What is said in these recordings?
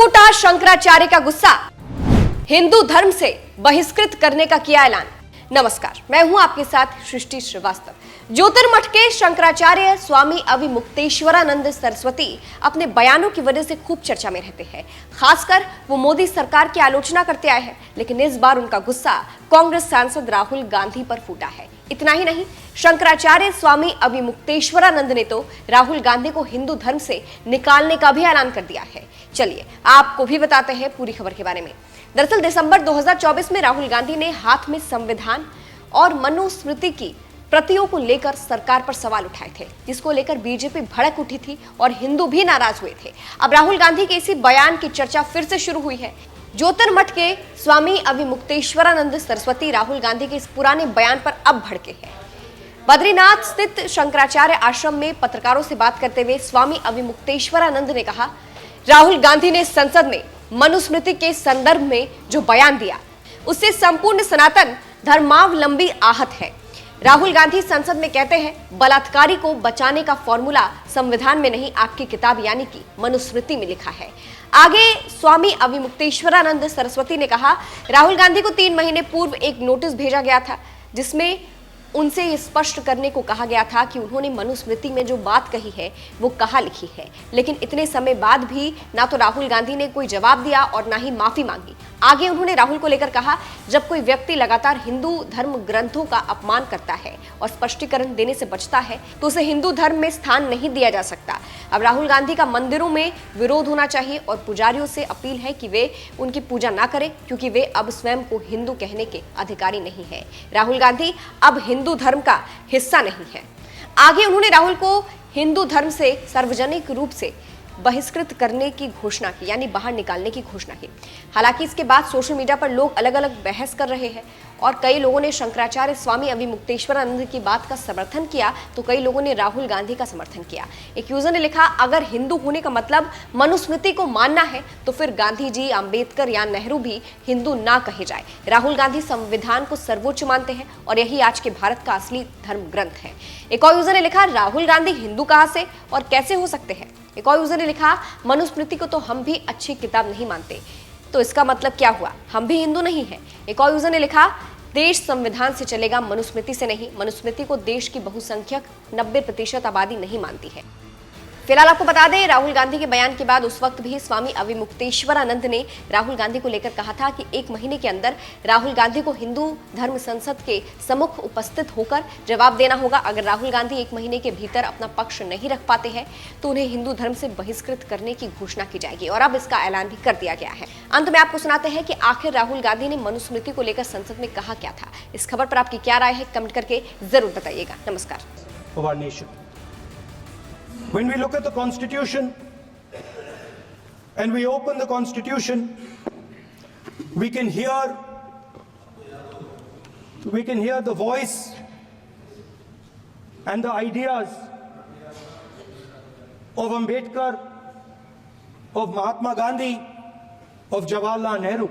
टूटा शंकराचार्य का गुस्सा, हिंदू धर्म से बहिष्कृत करने का किया ऐलान। नमस्कार, मैं हूं आपके साथ सृष्टि श्रीवास्तव। ज्योतिर्मठ के शंकराचार्य स्वामी अविमुक्तेश्वरानंद सरस्वती अपने बयानों की वजह से खूब चर्चा में रहते हैं। खासकर वो मोदी सरकार की आलोचना करते आए हैं, लेकिन इस बार उनका गुस्सा कांग्रेस सांसद राहुल गांधी पर फूटा है। इतना ही नहीं, शंकराचार्य स्वामी अविमुक्तेश्वरानंद ने तो राहुल गांधी को हिंदू धर्म से निकालने का भी ऐलान कर दिया है। चलिए आपको भी बताते हैं पूरी खबर के बारे में। दरअसल दिसंबर 2024 में राहुल गांधी ने हाथ में संविधान और मनुस्मृति की प्रतियों को लेकर सरकार पर सवाल उठाए थे, जिसको लेकर बीजेपी भड़क उठी थी और हिंदू भी नाराज हुए थे। अब राहुल गांधी के इसी बयान की चर्चा फिर से शुरू हुई है। ज्योतिर्मठ के स्वामी अविमुक्तेश्वरानंद सरस्वती राहुल गांधी के इस पुराने बयान पर अब भड़के हैं। बद्रीनाथ स्थित शंकराचार्य आश्रम में पत्रकारों से बात करते हुए स्वामी अविमुक्तेश्वरानंद ने कहा, राहुल गांधी ने संसद में मनुस्मृति के संदर्भ में जो बयान दिया, उससे संपूर्ण सनातन धर्मावलंबी आहत है। राहुल गांधी संसद में कहते हैं, बलात्कारी को बचाने का फॉर्मूला संविधान में नहीं, आपकी किताब यानी कि मनुस्मृति में लिखा है। आगे स्वामी अविमुक्तेश्वरानंद सरस्वती ने कहा, राहुल गांधी को 3 महीने पूर्व एक नोटिस भेजा गया था, जिसमें उनसे ये स्पष्ट करने को कहा गया था कि उन्होंने मनुस्मृति में जो बात कही है वो कहाँ लिखी है। लेकिन इतने समय बाद भी ना तो राहुल गांधी ने कोई जवाब दिया और ना ही माफी मांगी। आगे उन्होंने राहुल को लेकर कहा, जब कोई व्यक्ति लगातार हिंदू धर्म ग्रंथों का अपमान करता है और स्पष्टीकरण देने से बचता है तो उसे हिंदू धर्म में स्थान नहीं दिया जा सकता। अब राहुल गांधी का मंदिरों में विरोध होना चाहिए और पुजारियों से अपील है कि वे उनकी पूजा ना करें, क्योंकि वे अब स्वयं को हिंदू कहने के अधिकारी नहीं है। राहुल गांधी अब हिंदू धर्म का हिस्सा नहीं है। आगे उन्होंने राहुल को हिंदू धर्म से सार्वजनिक रूप से बहिष्कृत करने की घोषणा की, यानी बाहर निकालने की घोषणा की। हालांकि इसके बाद सोशल मीडिया पर लोग अलग अलग बहस कर रहे हैं और कई लोगों ने शंकराचार्य स्वामी अविमुक्तेश्वरानंद की बात का समर्थन किया तो कई लोगों ने राहुल गांधी का समर्थन किया। एक यूजर ने लिखा, अगर हिंदू होने का मतलब मनुस्मृति को मानना है तो फिर गांधी जी, अंबेडकर या नेहरू भी हिंदू ना कहे जाए। राहुल गांधी संविधान को सर्वोच्च मानते हैं और यही आज के भारत का असली धर्म ग्रंथ है। एक और यूजर ने लिखा, राहुल गांधी हिंदू कहां से और कैसे हो सकते हैं। एक और यूजर ने लिखा, मनुस्मृति को तो हम भी अच्छी किताब नहीं मानते, तो इसका मतलब क्या हुआ, हम भी हिंदू नहीं हैं। एक और यूजर ने लिखा, देश संविधान से चलेगा, मनुस्मृति से नहीं। मनुस्मृति को देश की बहुसंख्यक 90% आबादी नहीं मानती है। फिलहाल आपको बता दें, राहुल गांधी के बयान के बाद उस वक्त भी स्वामी अविमुक्तेश्वरानंद ने राहुल गांधी को लेकर कहा था कि 1 महीने के अंदर राहुल गांधी को हिंदू धर्म संसद के सम्मुख उपस्थित होकर जवाब देना होगा। अगर राहुल गांधी 1 महीने के भीतर अपना पक्ष नहीं रख पाते हैं तो उन्हें हिंदू धर्म से बहिष्कृत करने की घोषणा की जाएगी और अब इसका ऐलान भी कर दिया गया है। अंत में आपको सुनाते हैं कि आखिर राहुल गांधी ने मनुस्मृति को लेकर संसद में कहा क्या था। इस खबर पर आपकी क्या राय है, कमेंट करके जरूर बताइएगा। नमस्कार। When we look at the Constitution and we open the Constitution, we can hear the voice and the ideas of Ambedkar, of Mahatma Gandhi, of Jawaharlal Nehru.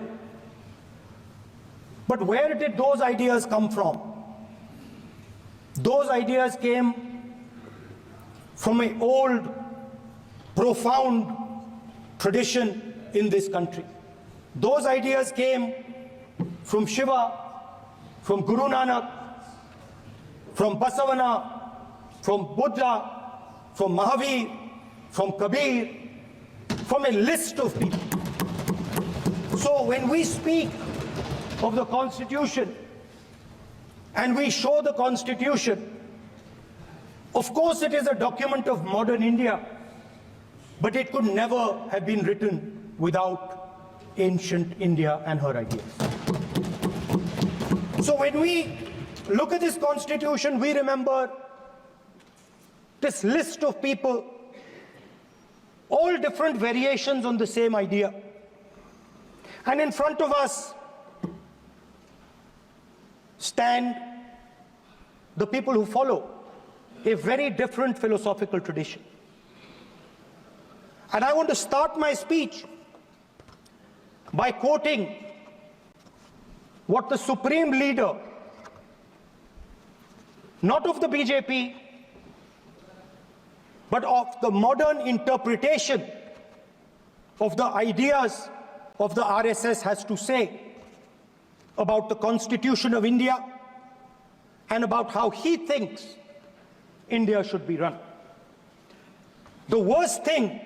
But where did those ideas come from? Those ideas came from an old, profound tradition in this country. Those ideas came from Shiva, from Guru Nanak, from Basavana, from Buddha, from Mahavir, from Kabir, from a list of people. So when we speak of the Constitution and we show the Constitution, of course, it is a document of modern India, but it could never have been written without ancient India and her ideas. So when we look at this Constitution, we remember this list of people, all different variations on the same idea. And in front of us stand the people who follow a very different philosophical tradition. And I want to start my speech by quoting what the supreme leader, not of the BJP, but of the modern interpretation of the ideas of the RSS has to say about the Constitution of India and about how he thinks India should be run. The worst thing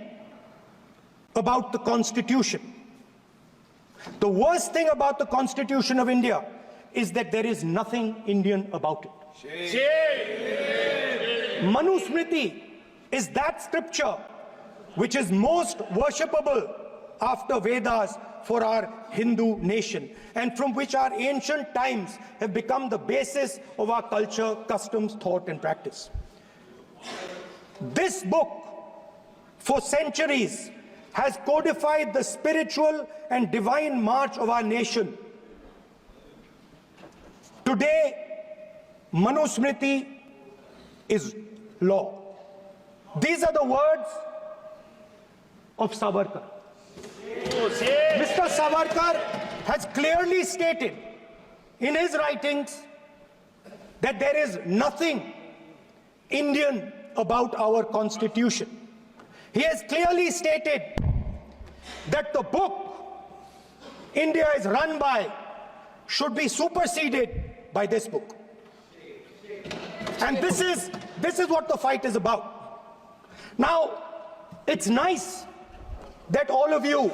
about the Constitution, the worst thing about the Constitution of India is that there is nothing Indian about it. Manusmriti is that scripture which is most worshipable after Vedas for our Hindu nation, and from which our ancient times have become the basis of our culture, customs, thought, and practice. This book, for centuries, has codified the spiritual and divine march of our nation. Today, Manusmriti is law. These are the words of Savarkar. Mr. Savarkar has clearly stated in his writings that there is nothing Indian about our Constitution. He has clearly stated that the book India is run by should be superseded by this book. And this is what the fight is about. Now, it's nice that all of you